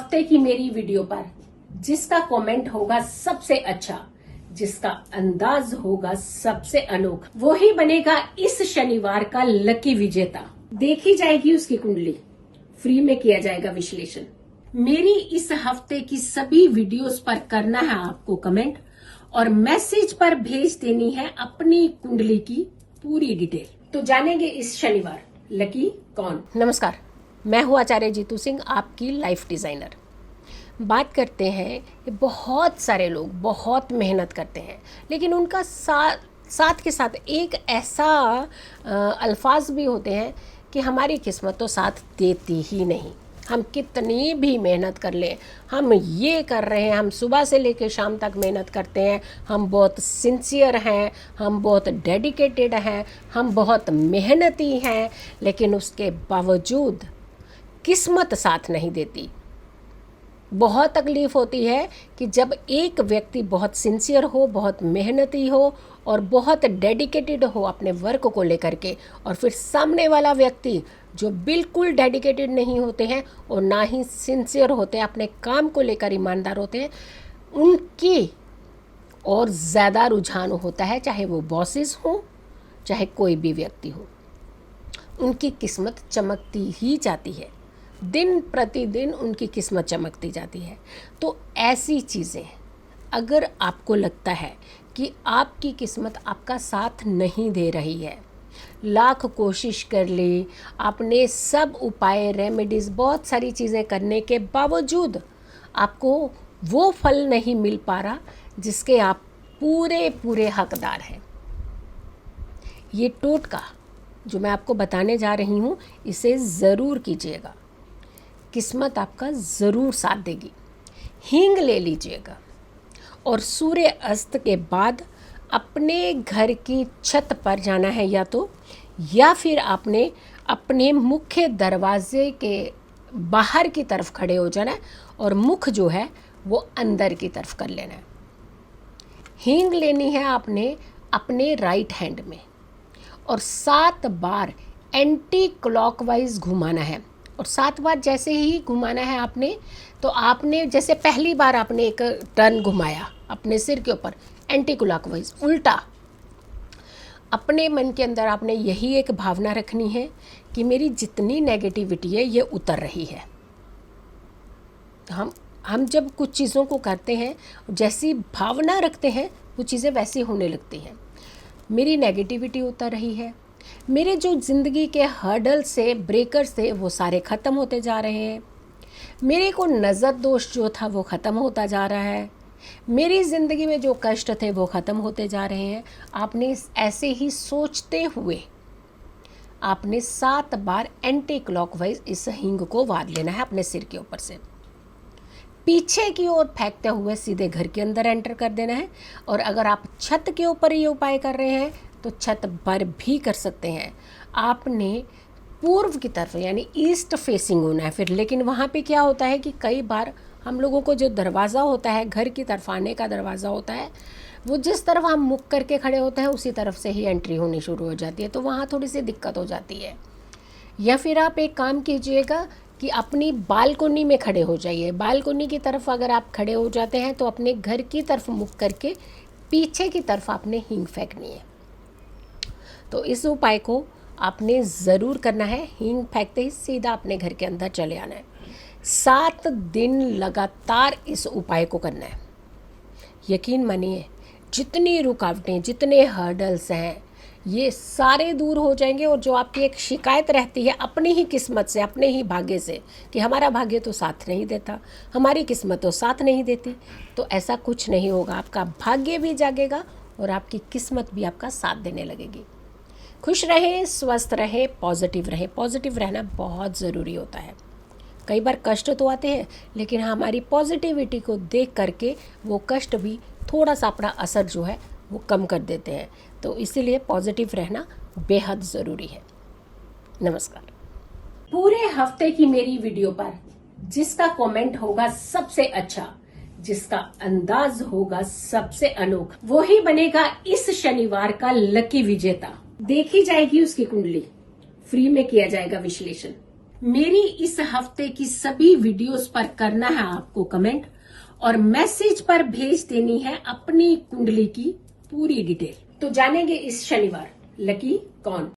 हफ्ते की मेरी वीडियो पर जिसका कमेंट होगा सबसे अच्छा, जिसका अंदाज होगा सबसे अनोखा, वो ही बनेगा इस शनिवार का लकी विजेता। देखी जाएगी उसकी कुंडली, फ्री में किया जाएगा विश्लेषण। मेरी इस हफ्ते की सभी वीडियोस पर करना है आपको कमेंट और मैसेज पर भेज देनी है अपनी कुंडली की पूरी डिटेल। तो जानेंगे इस शनिवार लकी कौन। नमस्कार, मैं हूँ आचार्य जीतू सिंह, आपकी लाइफ डिजाइनर। बात करते हैं कि बहुत सारे लोग बहुत मेहनत करते हैं, लेकिन उनका साथ के साथ एक ऐसा अल्फाज भी होते हैं कि हमारी किस्मत तो साथ देती ही नहीं। हम कितनी भी मेहनत कर लें, हम ये कर रहे हैं, हम सुबह से लेकर शाम तक मेहनत करते हैं, हम बहुत सिंसियर हैं, हम बहुत डेडिकेटेड हैं, हम बहुत मेहनती हैं, लेकिन उसके बावजूद किस्मत साथ नहीं देती। बहुत तकलीफ़ होती है कि जब एक व्यक्ति बहुत सिंसियर हो, बहुत मेहनती हो और बहुत डेडिकेटेड हो अपने वर्क को लेकर के, और फिर सामने वाला व्यक्ति जो बिल्कुल डेडिकेटेड नहीं होते हैं और ना ही सिंसियर होते हैं, अपने काम को लेकर ईमानदार होते हैं, उनकी और ज़्यादा रुझान होता है, चाहे वो बॉसेस हों चाहे कोई भी व्यक्ति हो। उनकी किस्मत चमकती ही जाती है, दिन प्रतिदिन उनकी किस्मत चमकती जाती है। तो ऐसी चीज़ें अगर आपको लगता है कि आपकी किस्मत आपका साथ नहीं दे रही है, लाख कोशिश कर ली, आपने सब उपाय, रेमेडीज़, बहुत सारी चीज़ें करने के बावजूद आपको वो फल नहीं मिल पा रहा जिसके आप पूरे हकदार हैं, ये टोटका जो मैं आपको बताने जा रही हूँ, इसे ज़रूर कीजिएगा। किस्मत आपका ज़रूर साथ देगी। हींग ले लीजिएगा और सूर्य अस्त के बाद अपने घर की छत पर जाना है, या फिर आपने अपने मुख्य दरवाजे के बाहर की तरफ खड़े हो जाना है और मुख जो है वो अंदर की तरफ कर लेना है। हींग लेनी है आपने अपने राइट हैंड में और 7 बार एंटी क्लॉकवाइज घुमाना है। और 7 बार जैसे ही घुमाना है आपने, तो आपने जैसे पहली बार आपने एक टर्न घुमाया अपने सिर के ऊपर एंटी क्लॉकवाइज उल्टा, अपने मन के अंदर आपने यही एक भावना रखनी है कि मेरी जितनी नेगेटिविटी है ये उतर रही है। हम जब कुछ चीज़ों को करते हैं, जैसी भावना रखते हैं वो चीज़ें वैसी होने लगती हैं। मेरी नेगेटिविटी उतर रही है, मेरे जो ज़िंदगी के हर्डल से, ब्रेकर्स थे, वो सारे ख़त्म होते जा रहे हैं, मेरे को नज़र दोष जो था वो ख़त्म होता जा रहा है, मेरी ज़िंदगी में जो कष्ट थे वो ख़त्म होते जा रहे हैं। आपने ऐसे ही सोचते हुए आपने 7 बार एंटी क्लॉकवाइज इस हींग को वार लेना है अपने सिर के ऊपर से, पीछे की ओर फेंकते हुए सीधे घर के अंदर एंटर कर देना है। और अगर आप छत के ऊपर ये उपाय कर रहे हैं तो छत पर भी कर सकते हैं। आपने पूर्व की तरफ यानी ईस्ट फेसिंग होना है फिर। लेकिन वहाँ पे क्या होता है कि कई बार हम लोगों को जो दरवाज़ा होता है, घर की तरफ आने का दरवाज़ा होता है, वो जिस तरफ हम मुख करके खड़े होते हैं उसी तरफ से ही एंट्री होनी शुरू हो जाती है, तो वहाँ थोड़ी सी दिक्कत हो जाती है। या फिर आप एक काम कीजिएगा कि अपनी बालकोनी में खड़े हो जाइए। बालकोनी की तरफ अगर आप खड़े हो जाते हैं तो अपने घर की तरफ मुख करके पीछे की तरफ आपने हींग फेंकनी है। तो इस उपाय को आपने ज़रूर करना है। हींग फेंकते ही सीधा अपने घर के अंदर चले आना है। 7 दिन लगातार इस उपाय को करना है। यकीन मानिए, जितनी रुकावटें, जितने हर्डल्स हैं, ये सारे दूर हो जाएंगे। और जो आपकी एक शिकायत रहती है अपनी ही किस्मत से, अपने ही भाग्य से, कि हमारा भाग्य तो साथ नहीं देता, हमारी किस्मत तो साथ नहीं देती, तो ऐसा कुछ नहीं होगा। आपका भाग्य भी जागेगा और आपकी किस्मत भी आपका साथ देने लगेगी। खुश रहें, स्वस्थ रहें, पॉजिटिव रहें। पॉजिटिव रहना बहुत ज़रूरी होता है। कई बार कष्ट तो आते हैं, लेकिन हमारी पॉजिटिविटी को देख करके वो कष्ट भी थोड़ा सा अपना असर जो है वो कम कर देते हैं। तो इसीलिए पॉजिटिव रहना बेहद ज़रूरी है। नमस्कार। पूरे हफ्ते की मेरी वीडियो पर जिसका कमेंट होगा सबसे अच्छा, जिसका अंदाज होगा सबसे अनोखा, वो ही बनेगा इस शनिवार का लकी विजेता। देखी जाएगी उसकी कुंडली, फ्री में किया जाएगा विश्लेषण। मेरी इस हफ्ते की सभी वीडियोस पर करना है आपको कमेंट और मैसेज पर भेज देनी है अपनी कुंडली की पूरी डिटेल। तो जानेंगे इस शनिवार लकी कौन।